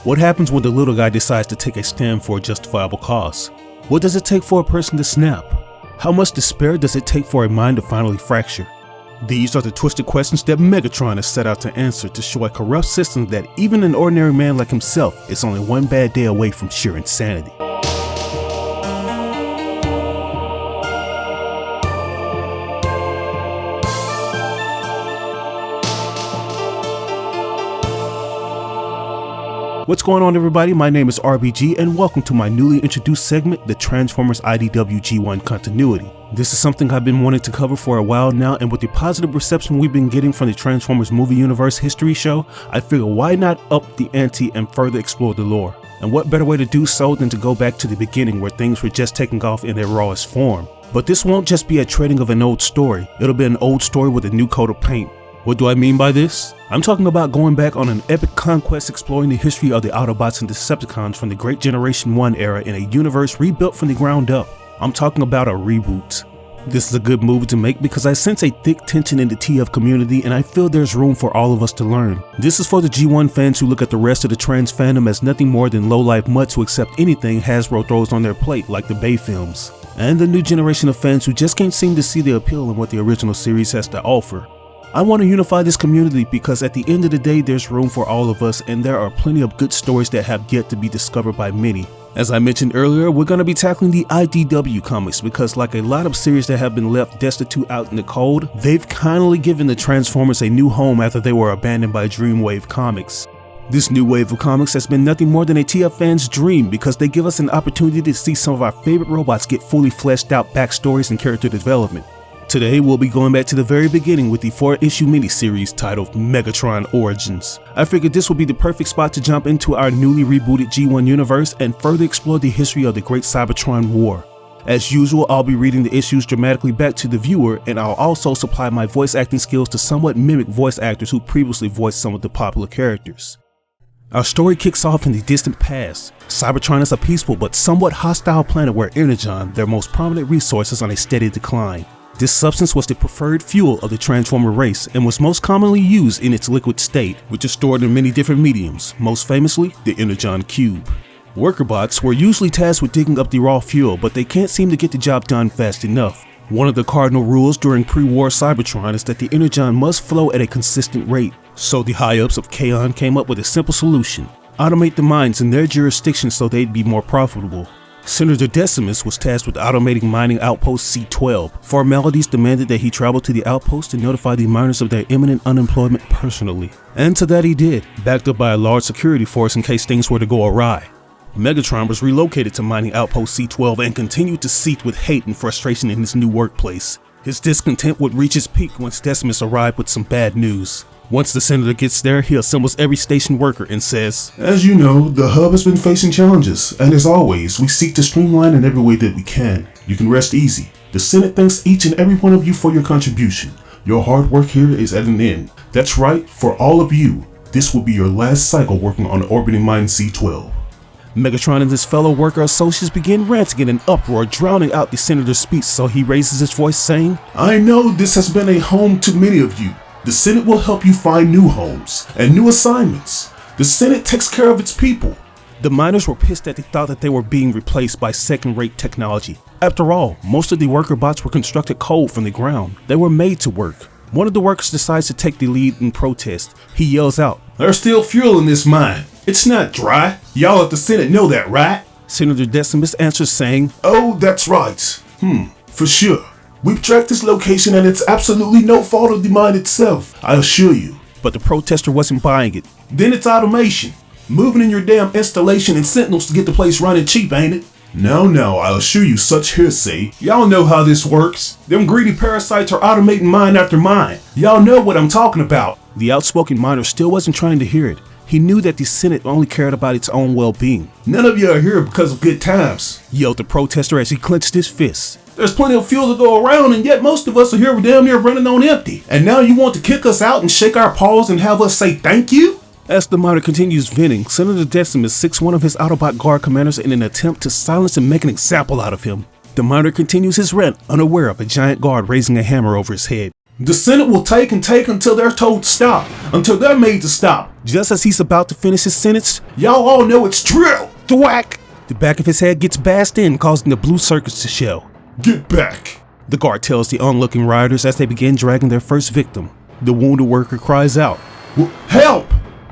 What happens when the little guy decides to take a stand for a justifiable cause? What does it take for a person to snap? How much despair does it take for a mind to finally fracture? These are the twisted questions that Megatron has set out to answer to show a corrupt system that even an ordinary man like himself is only one bad day away from sheer insanity. What's going on, everybody? My name is RBG and welcome to my newly introduced segment, the Transformers IDW G1 Continuity. This is something I've been wanting to cover for a while now, and with the positive reception we've been getting from the Transformers movie universe history show, I figure why not up the ante and further explore the lore. And what better way to do so than to go back to the beginning where things were just taking off in their rawest form. But this won't just be a trading of an old story, it'll be an old story with a new coat of paint. What do I mean by this? I'm talking about going back on an epic conquest exploring the history of the Autobots and Decepticons from the Great Generation 1 era in a universe rebuilt from the ground up. I'm talking about a reboot. This is a good move to make because I sense a thick tension in the TF community and I feel there's room for all of us to learn. This is for the G1 fans who look at the rest of the trans fandom as nothing more than low-life mutts who accept anything Hasbro throws on their plate like the Bay films. And the new generation of fans who just can't seem to see the appeal in what the original series has to offer. I want to unify this community because at the end of the day there's room for all of us and there are plenty of good stories that have yet to be discovered by many. As I mentioned earlier, we're going to be tackling the IDW comics because like a lot of series that have been left destitute out in the cold, they've kindly given the Transformers a new home after they were abandoned by Dreamwave Comics. This new wave of comics has been nothing more than a TF fan's dream because they give us an opportunity to see some of our favorite robots get fully fleshed out backstories and character development. Today we'll be going back to the very beginning with the 4-issue miniseries titled Megatron Origins. I figured this would be the perfect spot to jump into our newly rebooted G1 universe and further explore the history of the Great Cybertron War. As usual, I'll be reading the issues dramatically back to the viewer, and I'll also supply my voice acting skills to somewhat mimic voice actors who previously voiced some of the popular characters. Our story kicks off in the distant past. Cybertron is a peaceful but somewhat hostile planet where Energon, their most prominent resource, is on a steady decline. This substance was the preferred fuel of the Transformer race and was most commonly used in its liquid state, which is stored in many different mediums, most famously the Energon Cube. Worker bots were usually tasked with digging up the raw fuel, but they can't seem to get the job done fast enough. One of the cardinal rules during pre-war Cybertron is that the Energon must flow at a consistent rate, so the high-ups of Kaon came up with a simple solution: automate the mines in their jurisdiction so they'd be more profitable. Senator Decimus was tasked with automating mining outpost C-12. Formalities demanded that he travel to the outpost to notify the miners of their imminent unemployment personally. And to that he did, backed up by a large security force in case things were to go awry. Megatron was relocated to mining outpost C-12 and continued to seethe with hate and frustration in his new workplace. His discontent would reach its peak once Decimus arrived with some bad news. Once the senator gets there, he assembles every station worker and says, "As you know, the hub has been facing challenges, and as always, we seek to streamline in every way that we can. You can rest easy. The Senate thanks each and every one of you for your contribution. Your hard work here is at an end. That's right, for all of you, this will be your last cycle working on orbiting mine C-12. Megatron and his fellow worker associates begin ranting in an uproar, drowning out the senator's speech, so he raises his voice saying, "I know this has been a home to many of you. The Senate will help you find new homes and new assignments. The Senate takes care of its people." The miners were pissed at the thought that they were being replaced by second-rate technology. After all, most of the worker bots were constructed cold from the ground. They were made to work. One of the workers decides to take the lead in protest. He yells out, "There's still fuel in this mine. It's not dry. Y'all at the Senate know that, right?" Senator Decimus answers saying, "Oh, that's right. For sure. We've tracked this location and it's absolutely no fault of the mine itself, I assure you." But the protester wasn't buying it. "Then it's automation. Moving in your damn installation and sentinels to get the place running cheap, ain't it?" No, I'll assure you such hearsay. Y'all know how this works. Them greedy parasites are automating mine after mine. Y'all know what I'm talking about." The outspoken miner still wasn't trying to hear it. He knew that the Senate only cared about its own well-being. "None of you are here because of good times," yelled the protester as he clenched his fists. "There's plenty of fuel to go around, and yet most of us are here damn near running on empty. And now you want to kick us out and shake our paws and have us say thank you?" As the miner continues venting, Senator Decimus seeks one of his Autobot guard commanders in an attempt to silence and make an example out of him. The miner continues his rant, unaware of a giant guard raising a hammer over his head. The Senate will take and take until they're told to stop, until they're made to stop. Just as he's about to finish his sentence, Y'all all know it's true. thwack! The back of his head gets bashed in, causing the blue circuits to show. Get back. The guard tells the onlooking rioters as they begin dragging their first victim. The wounded worker cries out, Help!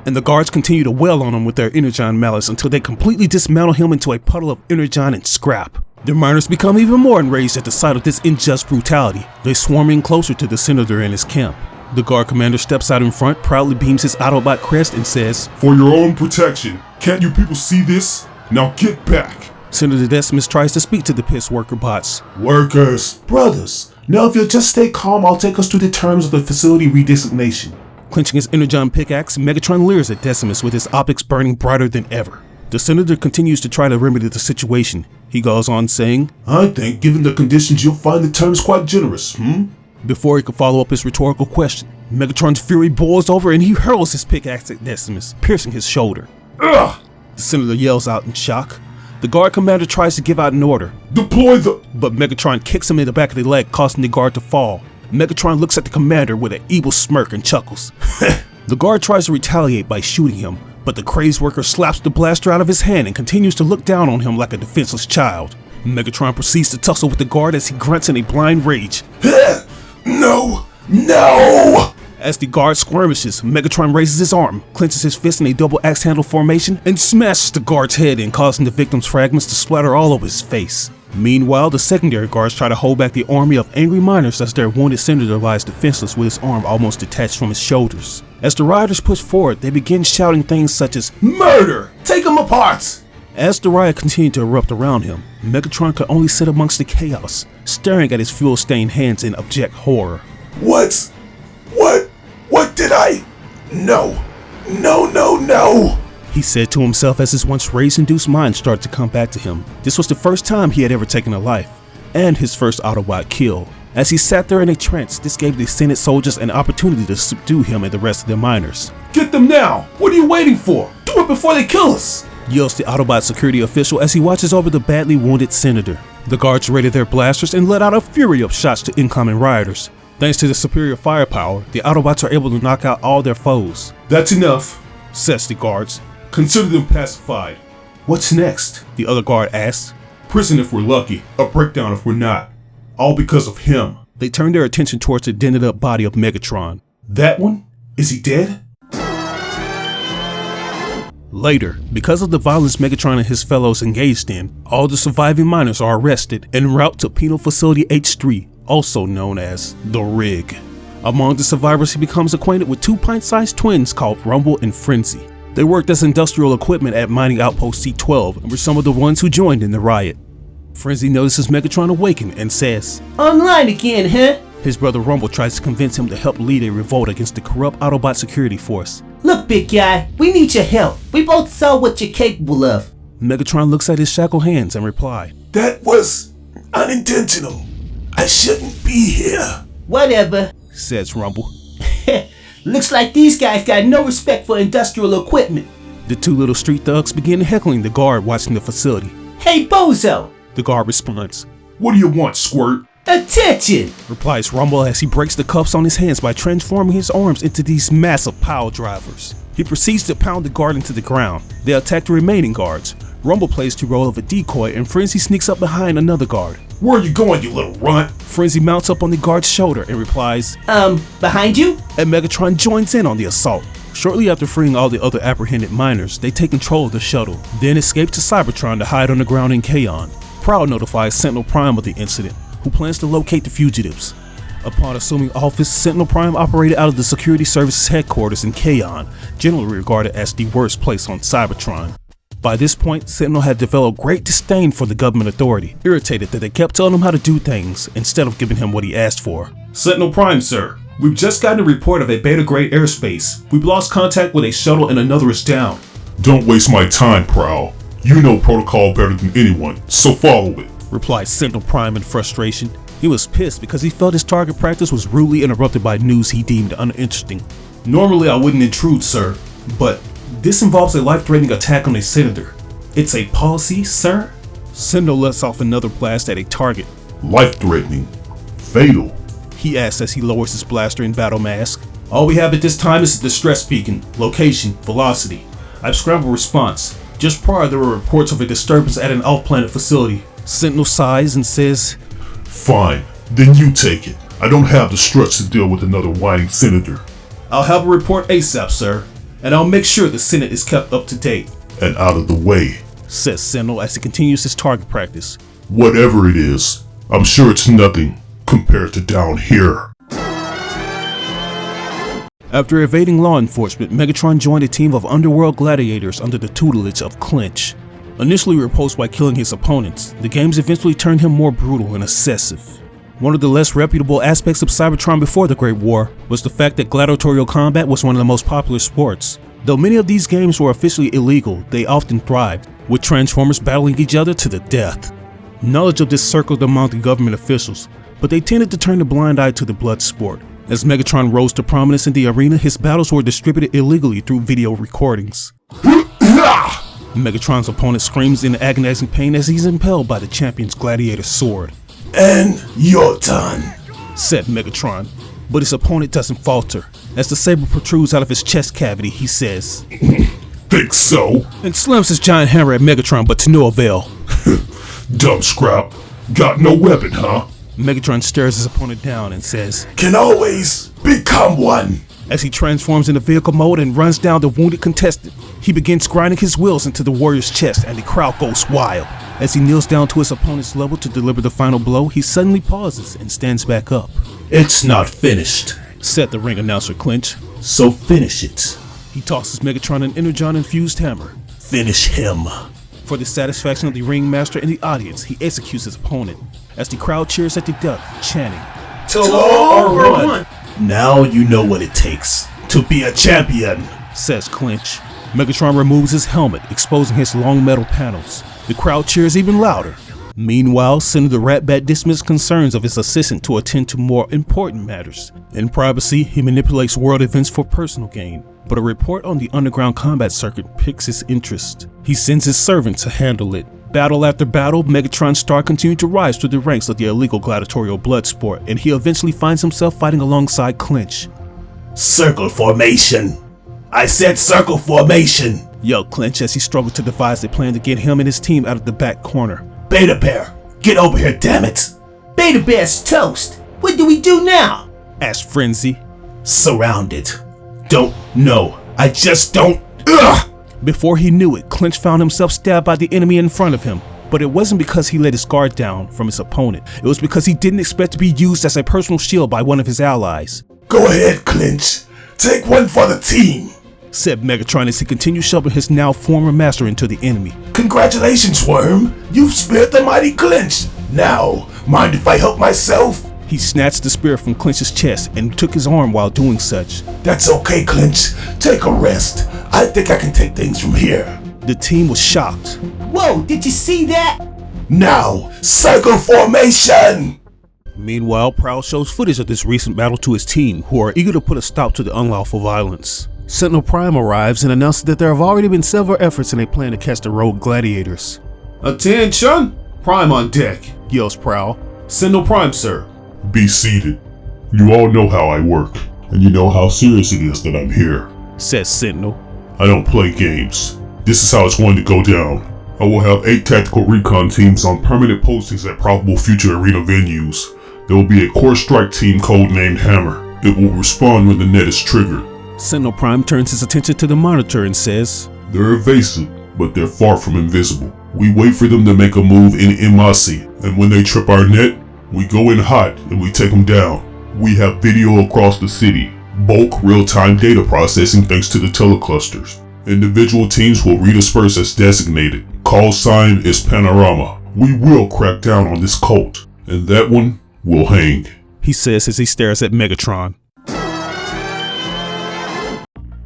and the guards continue to wail on him with their energon mallets until they completely dismantle him into a puddle of energon and scrap. The miners become even more enraged at the sight of this unjust brutality. They swarm in closer to the senator and his camp. The guard commander steps out in front, proudly beams his Autobot crest and says, For your own protection, can't you people see this? Now get back. Senator Decimus tries to speak to the pissed worker bots. Workers, brothers, now if you'll just stay calm, I'll take us through the terms of the facility redesignation. Clenching his energon pickaxe, Megatron leers at Decimus with his optics burning brighter than ever. The senator continues to try to remedy the situation. He goes on saying, I think, given the conditions, you'll find the terms quite generous, Before he could follow up his rhetorical question, Megatron's fury boils over and he hurls his pickaxe at Decimus, piercing his shoulder. Ugh! The senator yells out in shock. The guard commander tries to give out an order, Deploy the... but Megatron kicks him in the back of the leg, causing the guard to fall. Megatron looks at the commander with an evil smirk and chuckles. The guard tries to retaliate by shooting him, but the crazed worker slaps the blaster out of his hand and continues to look down on him like a defenseless child. Megatron proceeds to tussle with the guard as he grunts in a blind rage. No! No! As the guard skirmishes, Megatron raises his arm, clenches his fist in a double axe handle formation, and smashes the guard's head in, causing the victim's fragments to splatter all over his face. Meanwhile, the secondary guards try to hold back the army of angry miners as their wounded senator lies defenseless with his arm almost detached from his shoulders. As the rioters push forward, they begin shouting things such as, Murder! Take them apart! As the riot continued to erupt around him, Megatron could only sit amongst the chaos, staring at his fuel-stained hands in abject horror. What did I? No, He said to himself as his once rage-induced mind started to come back to him. This was the first time he had ever taken a life, and his first Autobot kill. As he sat there in a trance, this gave the Senate soldiers an opportunity to subdue him and the rest of the miners. Get them now! What are you waiting for? Do it before they kill us! Yells the Autobot security official as he watches over the badly wounded senator. The guards raided their blasters and let out a fury of shots to incoming rioters. Thanks to the superior firepower, the Autobots are able to knock out all their foes. That's enough, Says the guards. Consider them pacified. What's next? The other guard asks. Prison if we're lucky, a breakdown if we're not. All because of him. They turn their attention towards the dented up body of Megatron. That one? Is he dead? Later, because of the violence Megatron and his fellows engaged in, all the surviving miners are arrested en route to Penal Facility H3, also known as the Rig. Among the survivors, he becomes acquainted with two pint-sized twins called Rumble and Frenzy. They worked as industrial equipment at Mining Outpost C12 and were some of the ones who joined in the riot. Frenzy notices Megatron awaken and says, Online again, huh? His brother Rumble tries to convince him to help lead a revolt against the corrupt Autobot security force. Look, big guy, we need your help. We both saw what you're capable of. Megatron looks at his shackled hands and replies, That was unintentional. I shouldn't be here. Whatever. says Rumble. Looks like these guys got no respect for industrial equipment. The two little street thugs begin heckling the guard watching the facility. Hey, bozo! The guard responds, What do you want, Squirt? Attention! replies Rumble as he breaks the cuffs on his hands by transforming his arms into these massive pile drivers. He proceeds to pound the guard into the ground. They attack the remaining guards. Rumble plays the role of a decoy and Frenzy sneaks up behind another guard. Where are you going, you little runt? Frenzy mounts up on the guard's shoulder and replies, Behind you? and Megatron joins in on the assault. Shortly after freeing all the other apprehended miners, they take control of the shuttle, then escape to Cybertron to hide on the ground in Kaon. Prowl notifies Sentinel Prime of the incident, who plans to locate the fugitives. Upon assuming office, Sentinel Prime operated out of the Security Services headquarters in Kaon, generally regarded as the worst place on Cybertron. By this point, Sentinel had developed great disdain for the government authority, irritated that they kept telling him how to do things instead of giving him what he asked for. Sentinel Prime, sir. We've just gotten a report of a beta-grade airspace. We've lost contact with a shuttle and another is down. Don't waste my time, Prowl. You know protocol better than anyone, so follow it, replied Sentinel Prime in frustration. He was pissed because he felt his target practice was rudely interrupted by news he deemed uninteresting. Normally I wouldn't intrude, sir, but this involves a life-threatening attack on a senator. It's a policy, sir? Sentinel lets off another blast at a target. Life-threatening. Fatal. he asks as he lowers his blaster and battle mask. All we have at this time is a distress beacon, location, velocity. I've scrambled response. Just prior there were reports of a disturbance at an off-planet facility. Sentinel sighs and says, Fine, then you take it. I don't have the struts to deal with another whining senator. I'll have a report ASAP, sir, and I'll make sure the Senate is kept up to date. And out of the way, says Sentinel as he continues his target practice. Whatever it is, I'm sure it's nothing compared to down here. After evading law enforcement, Megatron joined a team of underworld gladiators under the tutelage of Clinch. Initially repulsed by killing his opponents, the games eventually turned him more brutal and excessive. One of the less reputable aspects of Cybertron before the Great War was the fact that gladiatorial combat was one of the most popular sports. Though many of these games were officially illegal, they often thrived, with Transformers battling each other to the death. Knowledge of this circled among the government officials, but they tended to turn a blind eye to the blood sport. As Megatron rose to prominence in the arena, his battles were distributed illegally through video recordings. Megatron's opponent screams in agonizing pain as he's impaled by the champion's gladiator sword. And you're done, said Megatron, but his opponent doesn't falter. As the saber protrudes out of his chest cavity, he says, Think so? And slams his giant hammer at Megatron, but to no avail. Dumb scrap. Got no weapon, huh? Megatron stares his opponent down and says, Can always become one. As he transforms into vehicle mode and runs down the wounded contestant, he begins grinding his wheels into the warrior's chest and the crowd goes wild. As he kneels down to his opponent's level to deliver the final blow, he suddenly pauses and stands back up. It's not finished, said the ring announcer Clinch. So finish it. He tosses Megatron an energon-infused hammer. Finish him. For the satisfaction of the ringmaster and the audience, he executes his opponent, as the crowd cheers at the death, chanting, To all or one. Now you know what it takes to be a champion, says Clinch. Megatron removes his helmet, exposing his long metal panels. The crowd cheers even louder. Meanwhile, Senator Ratbat dismisses concerns of his assistant to attend to more important matters. In privacy, he manipulates world events for personal gain, but a report on the underground combat circuit piques his interest. He sends his servant to handle it. Battle after battle, Megatron's star continued to rise through the ranks of the illegal gladiatorial blood sport, and he eventually finds himself fighting alongside Clinch. Circle formation! I said circle formation! Yelled Clinch as he struggled to devise a plan to get him and his team out of the back corner. Beta Bear, get over here, damn it! Beta Bear's toast! What do we do now? Asked Frenzy. Surrounded. Don't know. I just don't. Ugh! Before he knew it, Clinch found himself stabbed by the enemy in front of him. But it wasn't because he let his guard down from his opponent. It was because he didn't expect to be used as a personal shield by one of his allies. Go ahead, Clinch. Take one for the team, said Megatron as he continued shoving his now former master into the enemy. Congratulations, Worm. You've spared the mighty Clinch. Now, mind if I help myself? He snatched the spear from Clinch's chest and took his arm while doing such. That's okay, Clinch. Take a rest. I think I can take things from here. The team was shocked. Whoa, did you see that? Now, circle formation! Meanwhile, Prowl shows footage of this recent battle to his team, who are eager to put a stop to the unlawful violence. Sentinel Prime arrives and announces that there have already been several efforts in a plan to catch the rogue gladiators. Attention! Prime on deck, yells Prowl. Sentinel Prime, sir. Be seated. You all know how I work, and you know how serious it is that I'm here, says Sentinel. I don't play games. This is how it's going to go down. I will have 8 tactical recon teams on permanent postings at probable future arena venues. There will be a core strike team codenamed Hammer. It will respond when the net is triggered. Sentinel Prime turns his attention to the monitor and says, They're evasive, but they're far from invisible. We wait for them to make a move in Imasi, and when they trip our net, we go in hot and we take them down. We have video across the city, bulk real-time data processing thanks to the teleclusters. Individual teams will redisperse as designated. Call sign is Panorama. We will crack down on this cult, and that one will hang, he says as he stares at Megatron.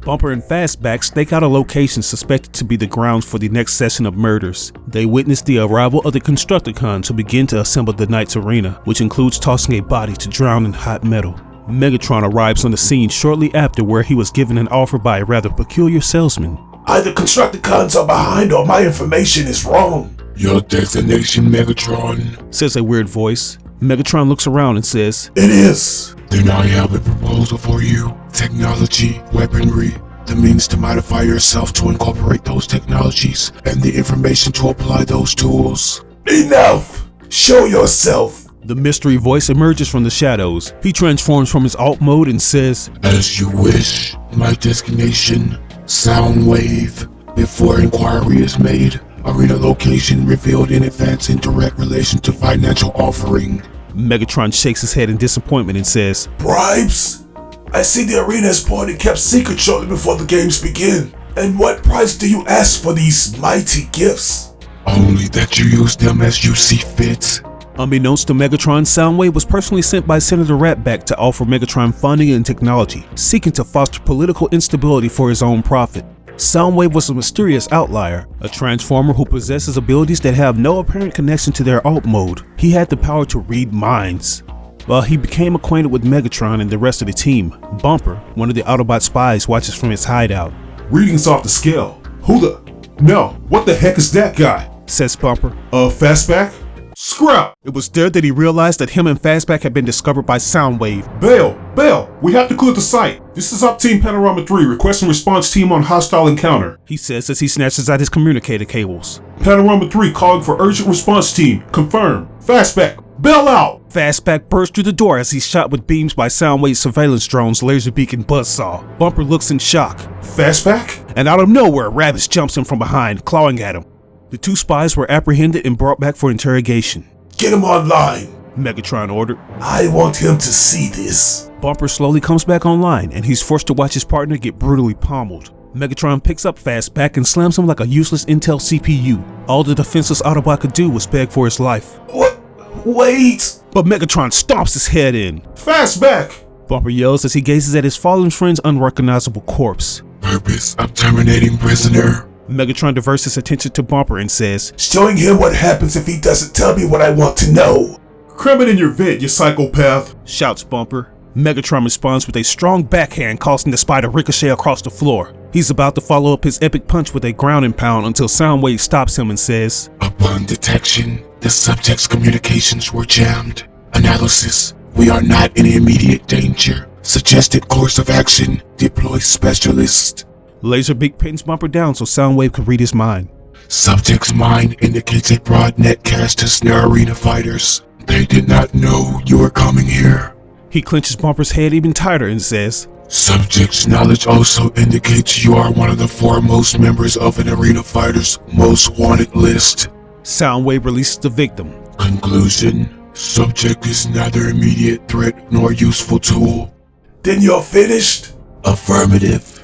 Bumper and Fastback stake out a location suspected to be the grounds for the next session of murders. They witness the arrival of the Constructicons who begin to assemble the Knight's arena, which includes tossing a body to drown in hot metal. Megatron arrives on the scene shortly after, where he was given an offer by a rather peculiar salesman. Either Constructicons are behind or my information is wrong. Your destination, Megatron, says a weird voice. Megatron looks around and says, It is. Then I have a proposal for you. Technology, weaponry, the means to modify yourself to incorporate those technologies, and the information to apply those tools. Enough! Show yourself! The mystery voice emerges from the shadows. He transforms from his alt mode and says, As you wish. My destination, Soundwave. Before inquiry is made, arena location revealed in advance in direct relation to financial offering. Megatron shakes his head in disappointment and says, Bribes? I see the arena is party kept secret shortly before the games begin. And what price do you ask for these mighty gifts? Only that you use them as you see fit. Unbeknownst to Megatron, Soundwave was personally sent by Senator Ratback to offer Megatron funding and technology, seeking to foster political instability for his own profit. Soundwave was a mysterious outlier, a transformer who possesses abilities that have no apparent connection to their alt mode. He had the power to read minds. While he became acquainted with Megatron and the rest of the team, Bumper, one of the Autobot spies, watches from his hideout. Readings off the scale. Who the? No, what the heck is that guy? Says Bumper. Fastback? Scrap! It was there that he realized that him and Fastback had been discovered by Soundwave. Bail! We have to clear the site. This is Up Team Panorama 3, requesting response team on hostile encounter. He says as he snatches out his communicator cables. Panorama 3 calling for urgent response team. Confirm. Fastback, bail out! Fastback bursts through the door as he's shot with beams by Soundwave's surveillance drones, Laserbeak and Buzzsaw. Bumper looks in shock. Fastback? And out of nowhere, Rabbit jumps him from behind, clawing at him. The two spies were apprehended and brought back for interrogation. Get him online, Megatron ordered. I want him to see this. Bumper slowly comes back online, and he's forced to watch his partner get brutally pummeled. Megatron picks up Fastback and slams him like a useless Intel CPU. All the defenseless Autobot could do was beg for his life. What? Wait! But Megatron stomps his head in. Fastback! Bumper yells as he gazes at his fallen friend's unrecognizable corpse. Purpose of terminating prisoner. Megatron diverts his attention to Bumper and says, Showing him what happens if he doesn't tell me what I want to know. Cram it in your vent, you psychopath, shouts Bumper. Megatron responds with a strong backhand, causing the spy to ricochet across the floor. He's about to follow up his epic punch with a ground and pound until Soundwave stops him and says, Upon detection, the subject's communications were jammed. Analysis, we are not in immediate danger. Suggested course of action, deploy specialist. Laserbeak pins Bumper down so Soundwave can read his mind. Subject's mind indicates a broad net cast to snare arena fighters. They did not know you were coming here. He clenches Bumper's head even tighter and says, Subject's knowledge also indicates you are one of the foremost members of an arena fighter's most wanted list. Soundwave releases the victim. Conclusion, subject is neither immediate threat nor useful tool. Then you're finished? Affirmative.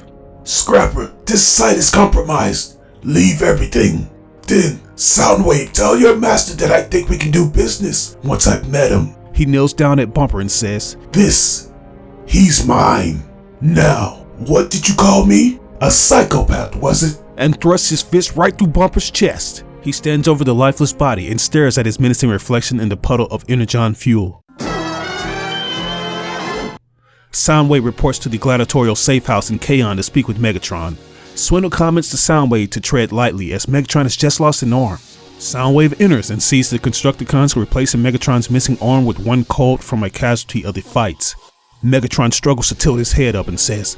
Scrapper, this site is compromised. Leave everything. Then, Soundwave, tell your master that I think we can do business once I've met him. He kneels down at Bumper and says, He's mine. Now, what did you call me? A psychopath, was it? And thrusts his fist right through Bumper's chest. He stands over the lifeless body and stares at his menacing reflection in the puddle of energon fuel. Soundwave reports to the gladiatorial safe house in Kaon to speak with Megatron. Swindle comments to Soundwave to tread lightly as Megatron has just lost an arm. Soundwave enters and sees the Constructicons replacing Megatron's missing arm with one culled from a casualty of the fights. Megatron struggles to tilt his head up and says,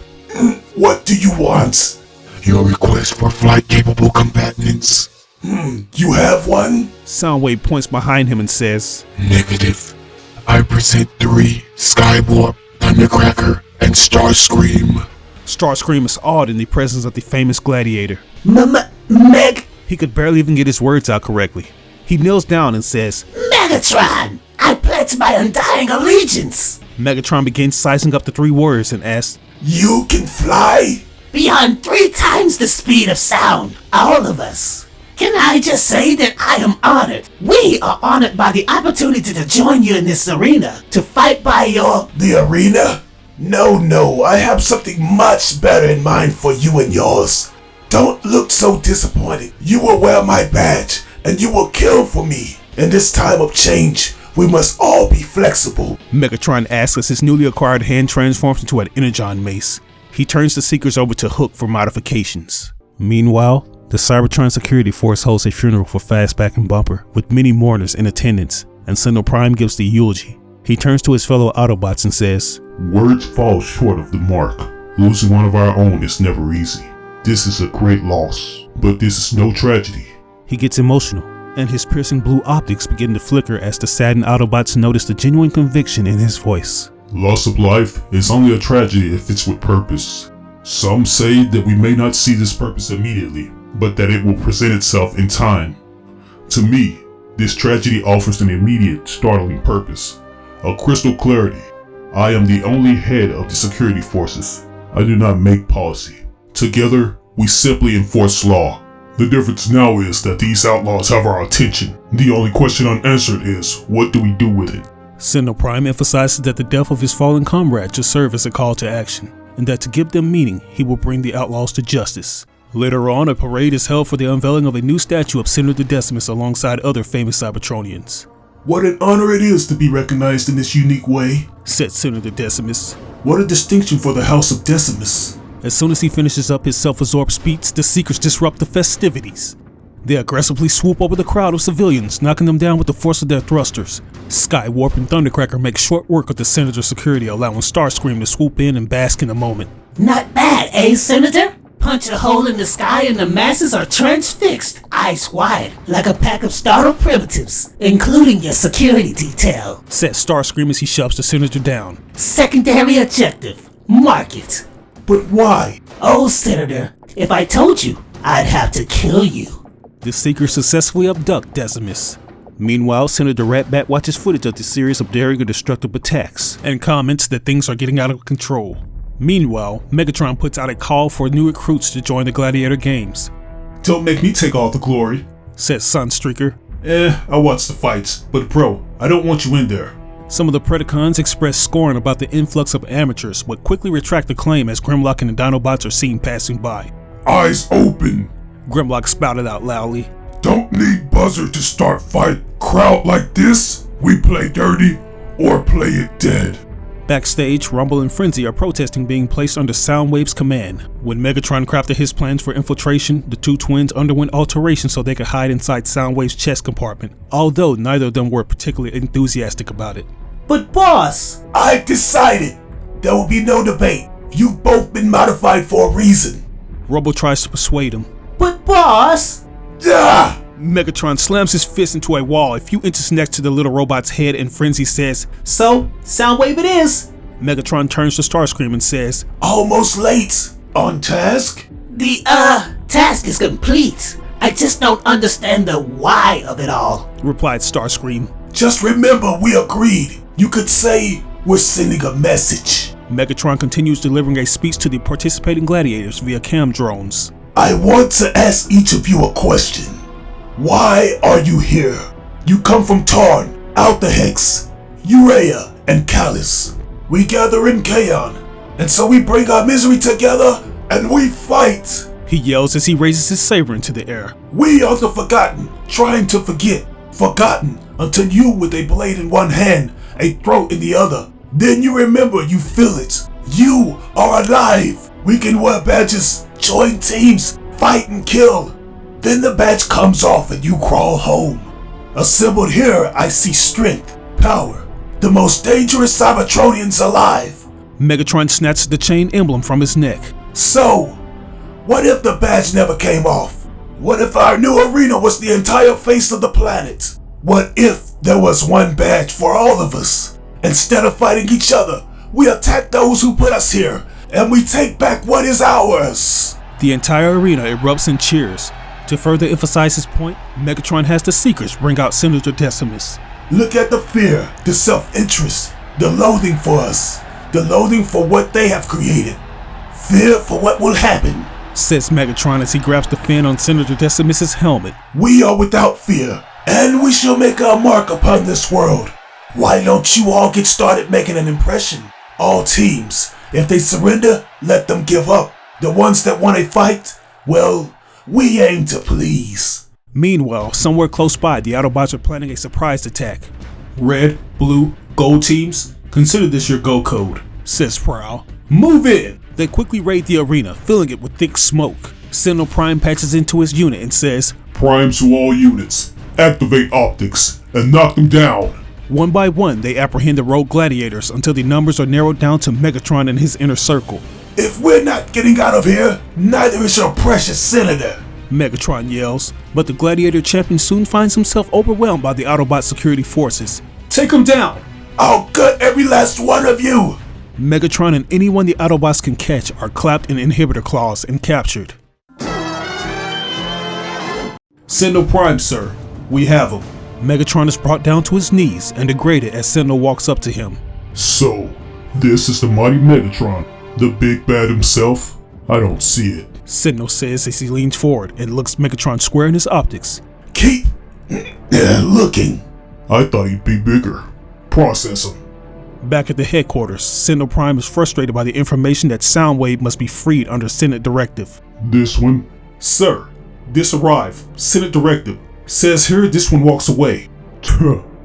What do you want? Your request for flight-capable combatants. You have one? Soundwave points behind him and says, Negative. I present 3, Skywarp, Thundercracker, and Starscream. Starscream is awed in the presence of the famous gladiator. Meg... He could barely even get his words out correctly. He kneels down and says, Megatron! I pledge my undying allegiance! Megatron begins sizing up the 3 words and asks, You can fly? Beyond 3 times the speed of sound, all of us. Can I just say that I am honored? We are honored by the opportunity to join you in this arena, to fight by your... The arena? No, I have something much better in mind for you and yours. Don't look so disappointed. You will wear my badge, and you will kill for me. In this time of change, we must all be flexible. Megatron asks as his newly acquired hand transforms into an energon mace. He turns the Seekers over to Hook for modifications. Meanwhile, the Cybertron security force holds a funeral for Fastback and Bumper, with many mourners in attendance. and Sentinel Prime gives the eulogy. He turns to his fellow Autobots and says, "Words fall short of the mark. Losing one of our own is never easy. This is a great loss, but this is no tragedy." He gets emotional, and his piercing blue optics begin to flicker as the saddened Autobots notice the genuine conviction in his voice. Loss of life is only a tragedy if it's with purpose. Some say that we may not see this purpose immediately, but that it will present itself in time. To me, this tragedy offers an immediate, startling purpose. A crystal clarity. I am the only head of the security forces. I do not make policy. Together, we simply enforce law. The difference now is that these outlaws have our attention. The only question unanswered is, what do we do with it? Sentinel Prime emphasizes that the death of his fallen comrade should serve as a call to action, and that to give them meaning, he will bring the outlaws to justice. Later on, a parade is held for the unveiling of a new statue of Senator Decimus alongside other famous Cybertronians. "What an honor it is to be recognized in this unique way," said Senator Decimus. "What a distinction for the House of Decimus." As soon as he finishes up his self-absorbed speech, the Seekers disrupt the festivities. They aggressively swoop over the crowd of civilians, knocking them down with the force of their thrusters. Skywarp and Thundercracker make short work of the Senator's security, allowing Starscream to swoop in and bask in the moment. Not bad, eh, Senator? Punch a hole in the sky and the masses are transfixed, eyes wide, like a pack of startled primitives, including your security detail, said Starscream as he shoves the Senator down. Secondary objective, mark it. "But why?" "Oh, Senator, if I told you, I'd have to kill you." The Seekers successfully abduct Decimus. Meanwhile, Senator Ratbat watches footage of the series of daring and destructive attacks, and comments that things are getting out of control. Meanwhile, Megatron puts out a call for new recruits to join the Gladiator Games. "Don't make me take all the glory," says Sunstreaker. I watch the fights, but bro, I don't want you in there." Some of the Predacons express scorn about the influx of amateurs, but quickly retract the claim as Grimlock and the Dinobots are seen passing by. "Eyes open," Grimlock spouted out loudly. "Don't need buzzer to start fight. Crowd like this, we play dirty or play it dead." Backstage, Rumble and Frenzy are protesting being placed under Soundwave's command. When Megatron crafted his plans for infiltration, the two twins underwent alterations so they could hide inside Soundwave's chest compartment, although neither of them were particularly enthusiastic about it. "But boss, "I've decided. There will be no debate. You've both been modified for a reason." Rumble tries to persuade him. "But boss!" Yeah! Megatron slams his fist into a wall a few inches next to the little robot's head, and Frenzy says, "So, Soundwave it is." Megatron turns to Starscream and says, "Almost late. On task?" The task is complete. I just don't understand the why of it all," replied Starscream. "Just remember we agreed. You could say we're sending a message." Megatron continues delivering a speech to the participating gladiators via cam drones. "I want to ask each of you a question. Why are you here? You come from Tarn, Alta Hex, Urea, and Callus. We gather in Kaon, and so we bring our misery together and we fight." He yells as he raises his saber into the air. "We are the forgotten, trying to forget. Forgotten until you with a blade in one hand, a throat in the other. Then you remember, you feel it. You are alive. We can wear badges, join teams, fight and kill. Then the badge comes off and you crawl home. Assembled here, I see strength, power, the most dangerous Cybertronians alive." Megatron snatches the chain emblem from his neck. "So, what if the badge never came off? What if our new arena was the entire face of the planet? What if there was one badge for all of us? Instead of fighting each other, we attack those who put us here, and we take back what is ours." The entire arena erupts in cheers. To further emphasize his point, Megatron has the Seekers bring out Senator Decimus. "Look at the fear, the self-interest, the loathing for us, the loathing for what they have created. Fear for what will happen," says Megatron as he grabs the fin on Senator Decimus' helmet. "We are without fear, and we shall make our mark upon this world. Why don't you all get started making an impression? All teams, if they surrender, let them give up. The ones that want a fight, well, we aim to please." Meanwhile, somewhere close by, the Autobots are planning a surprise attack. "Red, blue, gold teams, consider this your go code," says Prowl. "Move in!" They quickly raid the arena, filling it with thick smoke. Sentinel Prime patches into his unit and says, "Prime to all units, activate optics and knock them down. One by one, they apprehend the rogue gladiators until the numbers are narrowed down to Megatron and his inner circle. If we're not getting out of here, neither is your precious senator, Megatron yells, but the gladiator champion soon finds himself overwhelmed by the Autobot security forces. Take him down! I'll gut every last one of you! Megatron and anyone the Autobots can catch are clapped in inhibitor claws and captured. Sentinel Prime, sir. We have him. Megatron is brought down to his knees and degraded as Sentinel walks up to him. So, this is the mighty Megatron, the big bad himself? I don't see it. Sentinel says as he leans forward and looks Megatron square in his optics. Keep looking. I thought he'd be bigger. Process him. Back at the headquarters, Sentinel Prime is frustrated by the information that Soundwave must be freed under Senate directive. This one? Sir, this arrived. Senate directive. Says here this one walks away.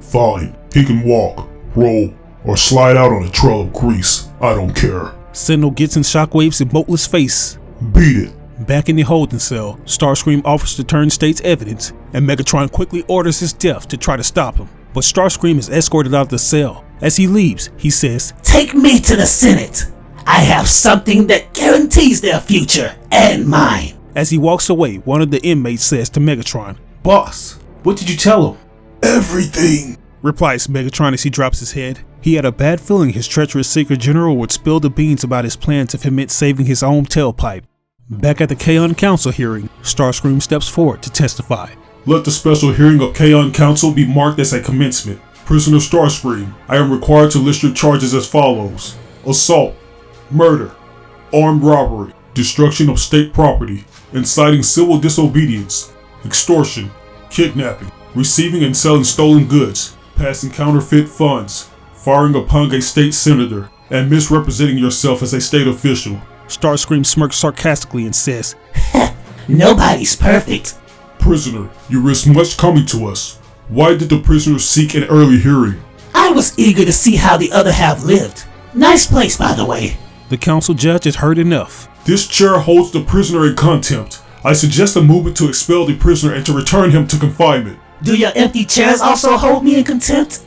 Fine. He can walk, roll, or slide out on a trail of grease. I don't care. Sentinel gets in Shockwave's emoteless face. Beat it. Back in the holding cell, Starscream offers to turn state's evidence, and Megatron quickly orders his death to try to stop him. But Starscream is escorted out of the cell. As he leaves, he says, Take me to the Senate. I have something that guarantees their future and mine. As he walks away, one of the inmates says to Megatron, Boss, what did you tell him? Everything, replies Megatron as he drops his head. He had a bad feeling his treacherous secret general would spill the beans about his plans if it meant saving his own tailpipe. Back at the K-On! Council hearing, Starscream steps forward to testify. Let the special hearing of K-On! Council be marked as a commencement. Prisoner Starscream, I am required to list your charges as follows: assault, murder, armed robbery, destruction of state property, inciting civil disobedience, extortion, kidnapping, receiving and selling stolen goods, passing counterfeit funds, firing upon a state senator, and misrepresenting yourself as a state official. Starscream smirks sarcastically and says, Nobody's perfect. Prisoner, you risk much coming to us. Why did the prisoner seek an early hearing? I was eager to see how the other half lived. Nice place, by the way. The council judge has heard enough. This chair holds the prisoner in contempt. I suggest a movement to expel the prisoner and to return him to confinement. Do your empty chairs also hold me in contempt?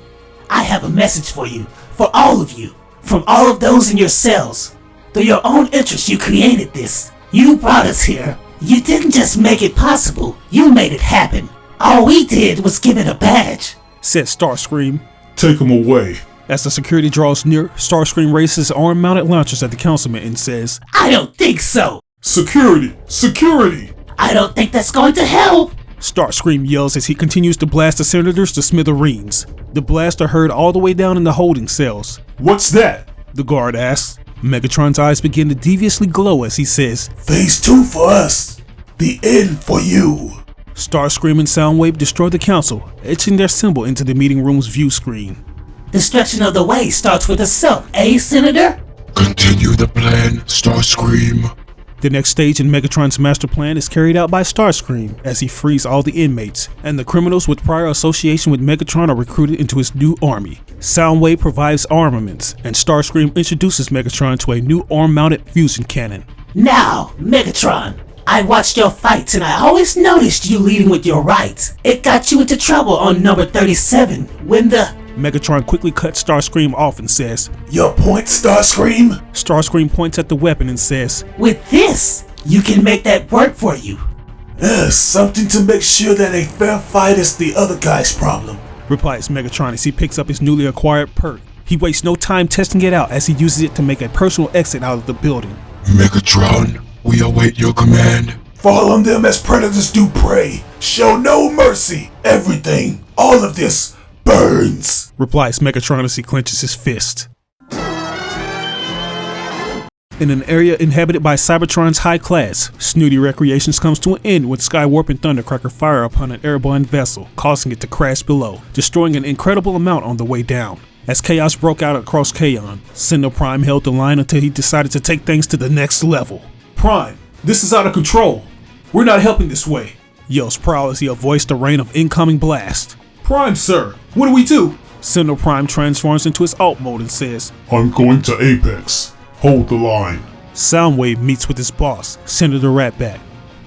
I have a message for you, for all of you, from all of those in your cells. Through your own interest, you created this. You brought us here. You didn't just make it possible, you made it happen. All we did was give it a badge, said Starscream. Take him away. As the security draws near, Starscream raises his arm-mounted launchers at the councilman and says, I don't think so. Security! Security! I don't think that's going to help. Starscream yells as he continues to blast the senators to smithereens. The blasts are heard all the way down in the holding cells. What's that? The guard asks. Megatron's eyes begin to deviously glow as he says, Phase 2 for us. The end for you. Starscream and Soundwave destroy the council, etching their symbol into the meeting room's view screen. Destruction of the way starts with a self, eh, Senator? Continue the plan, Starscream. The next stage in Megatron's master plan is carried out by Starscream as he frees all the inmates, and the criminals with prior association with Megatron are recruited into his new army. Soundwave provides armaments, and Starscream introduces Megatron to a new arm-mounted fusion cannon. Now, Megatron, I watched your fights and I always noticed you leading with your right. It got you into trouble on number 37 when the... Megatron quickly cuts Starscream off and says, Your point, Starscream? Starscream points at the weapon and says, With this, you can make that work for you. Something to make sure that a fair fight is the other guy's problem, replies Megatron as he picks up his newly acquired perk. He wastes no time testing it out as he uses it to make a personal exit out of the building. Megatron, we await your command. Fall on them as predators do prey. Show no mercy. Everything, all of this, burns, replies Megatron as he clenches his fist. In an area inhabited by Cybertron's high class, snooty recreations comes to an end when Skywarp and Thundercracker fire upon an airborne vessel, causing it to crash below, destroying an incredible amount on the way down. As chaos broke out across K-On!, Sentinel Prime held the line until he decided to take things to the next level. Prime, this is out of control. We're not helping this way, yells Prowl as he avoids the rain of incoming blast. Prime, sir, what do we do? Sentinel Prime transforms into his alt mode and says, I'm going to Apex. Hold the line. Soundwave meets with his boss, Senator Ratback.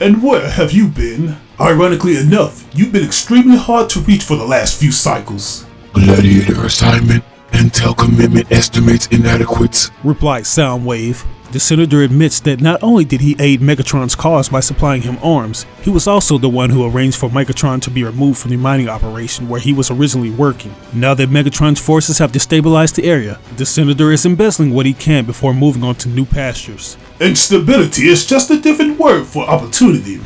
And where have you been? Ironically enough, you've been extremely hard to reach for the last few cycles. Gladiator assignment, intel commitment estimates inadequate, replied Soundwave. The Senator admits that not only did he aid Megatron's cause by supplying him arms, he was also the one who arranged for Megatron to be removed from the mining operation where he was originally working. Now that Megatron's forces have destabilized the area, the Senator is embezzling what he can before moving on to new pastures. Instability is just a different word for opportunity,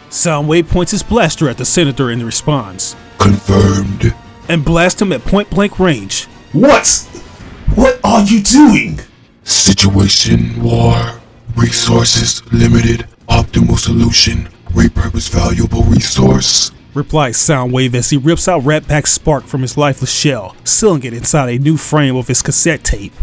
Soundwave points his blaster at the Senator and responds, confirmed, and blasts him at point-blank range. What are you doing? Situation war, resources limited, optimal solution, repurpose valuable resource, replies Soundwave as he rips out Ratback's spark from his lifeless shell, sealing it inside a new frame of his cassette tape.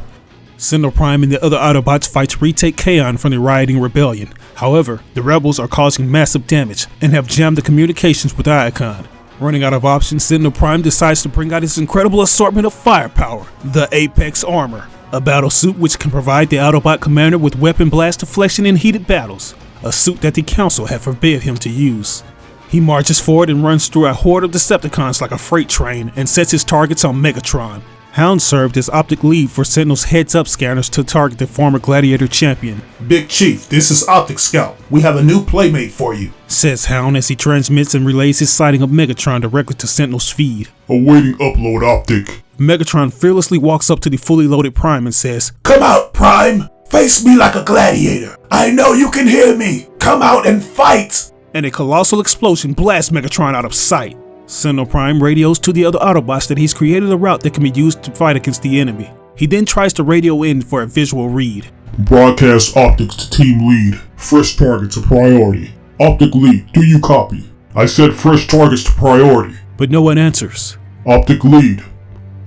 Sentinel Prime and the other Autobots fight to retake Kaon from the rioting rebellion. However, the rebels are causing massive damage and have jammed the communications with Iacon. Running out of options, Sentinel Prime decides to bring out his incredible assortment of firepower, the Apex Armor, a battle suit which can provide the Autobot commander with weapon blast deflection in heated battles, a suit that the Council had forbid him to use. He marches forward and runs through a horde of Decepticons like a freight train and sets his targets on Megatron. Hound served as optic lead for Sentinel's heads-up scanners to target the former Gladiator champion. Big Chief, this is Optic Scout. We have a new playmate for you, says Hound as he transmits and relays his sighting of Megatron directly to Sentinel's feed. Awaiting upload, Optic. Megatron fearlessly walks up to the fully loaded Prime and says, "Come out, Prime! Face me like a gladiator! I know you can hear me! Come out and fight!" And a colossal explosion blasts Megatron out of sight. Sentinel Prime radios to the other Autobots that he's created a route that can be used to fight against the enemy. He then tries to radio in for a visual read. Broadcast optics to team lead. Fresh targets a priority. Optic lead, do you copy? I said fresh targets to priority. But no one answers. Optic lead.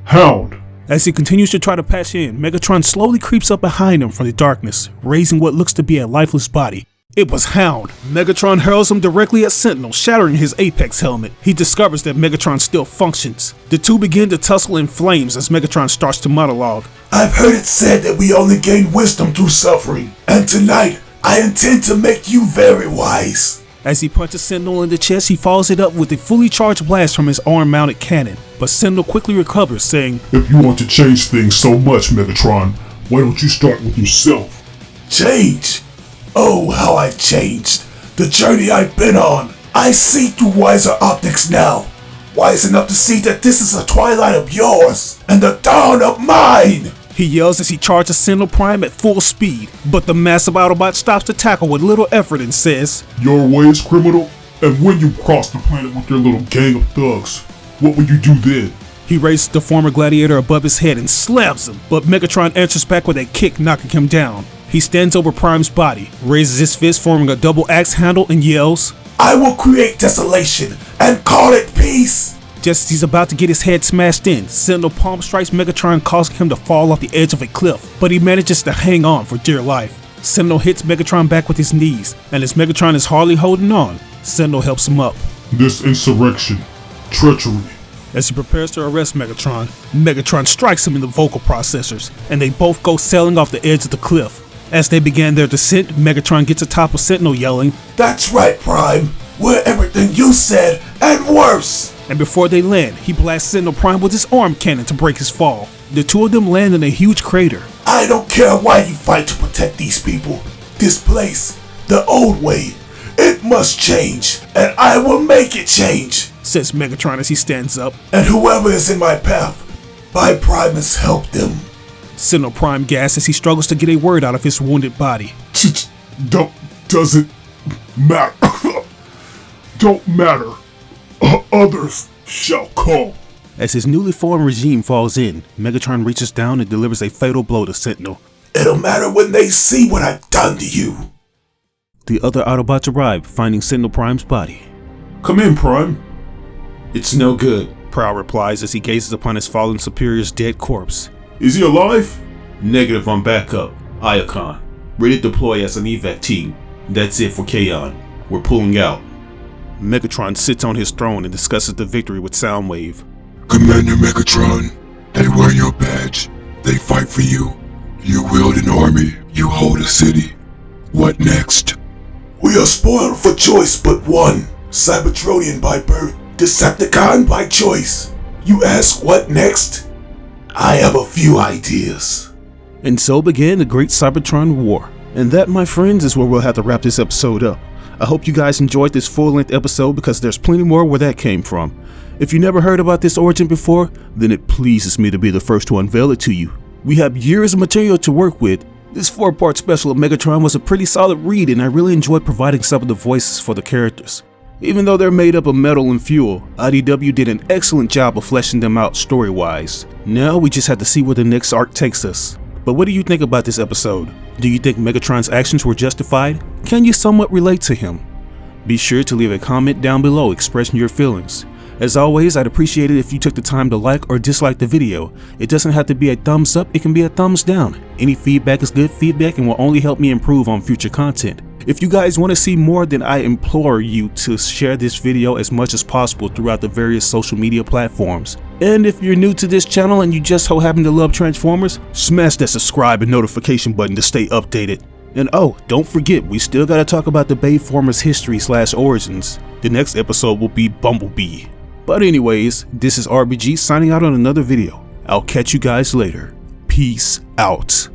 Hound. As he continues to try to patch in, Megatron slowly creeps up behind him from the darkness, raising what looks to be a lifeless body. It was Hound. Megatron hurls him directly at Sentinel, shattering his Apex helmet. He discovers that Megatron still functions. The two begin to tussle in flames as Megatron starts to monologue. "I've heard it said that we only gain wisdom through suffering, and tonight I intend to make you very wise." As he punches Sentinel in the chest, he follows it up with a fully charged blast from his arm-mounted cannon. But Sentinel quickly recovers, saying, "If you want to change things so much, Megatron, why don't you start with yourself?" "Change? Oh, how I've changed. The journey I've been on. I see through wiser optics now. Wise enough to see that this is a twilight of yours and the dawn of mine." He yells as he charges Sentinel Prime at full speed, but the massive Autobot stops the tackle with little effort and says, "Your way is criminal, and when you cross the planet with your little gang of thugs, what will you do then?" He raises the former Gladiator above his head and slams him, but Megatron answers back with a kick, knocking him down. He stands over Prime's body, raises his fist forming a double axe handle and yells, "I will create desolation and call it peace." Just as he's about to get his head smashed in, Sentinel palm strikes Megatron, causing him to fall off the edge of a cliff, but he manages to hang on for dear life. Sentinel hits Megatron back with his knees, and as Megatron is hardly holding on, Sentinel helps him up. "This insurrection, treachery." As he prepares to arrest Megatron, Megatron strikes him in the vocal processors, and they both go sailing off the edge of the cliff. As they begin their descent, Megatron gets atop of Sentinel yelling, "That's right, Prime. We're everything you said, and worse." And before they land, he blasts Sentinel Prime with his arm cannon to break his fall. The two of them land in a huge crater. "I don't care why you fight to protect these people. This place, the old way, it must change, and I will make it change," says Megatron as he stands up. "And whoever is in my path, my Prime has helped them." Sentinel Prime gasps as he struggles to get a word out of his wounded body. Doesn't matter. Don't matter. Others shall come." As his newly formed regime falls in, Megatron reaches down and delivers a fatal blow to Sentinel. "It'll matter when they see what I've done to you." The other Autobots arrive, finding Sentinel Prime's body. "Come in, Prime." "It's no good," Prowl replies as he gazes upon his fallen superior's dead corpse. "Is he alive?" "Negative on backup. Iacon. Ready to deploy as an evac team. That's it for Kaon. We're pulling out." Megatron sits on his throne and discusses the victory with Soundwave. Commander Megatron, they wear your badge. They fight for you. You wield an army. You hold a city. What next?" We are spoiled for choice but one. Cybertronian by birth, Decepticon by choice. You ask what next? I have a few ideas. And so began the Great Cybertron War. And that, my friends, is where we'll have to wrap this episode up. I hope you guys enjoyed this full-length episode because there's plenty more where that came from. If you never heard about this origin before, then it pleases me to be the first to unveil it to you. We have years of material to work with. This 4-part special of Megatron was a pretty solid read, and I really enjoyed providing some of the voices for the characters. Even though they're made up of metal and fuel, IDW did an excellent job of fleshing them out story-wise. Now we just have to see where the next arc takes us. But what do you think about this episode? Do you think Megatron's actions were justified? Can you somewhat relate to him? Be sure to leave a comment down below expressing your feelings. As always, I'd appreciate it if you took the time to like or dislike the video. It doesn't have to be a thumbs up, it can be a thumbs down. Any feedback is good feedback and will only help me improve on future content. If you guys want to see more, then I implore you to share this video as much as possible throughout the various social media platforms. And if you're new to this channel and you just so happen to love Transformers, smash that subscribe and notification button to stay updated. And oh, don't forget, we still gotta talk about the Bayformers history/origins. The next episode will be Bumblebee. But anyways, this is RBG signing out on another video. I'll catch you guys later. Peace out.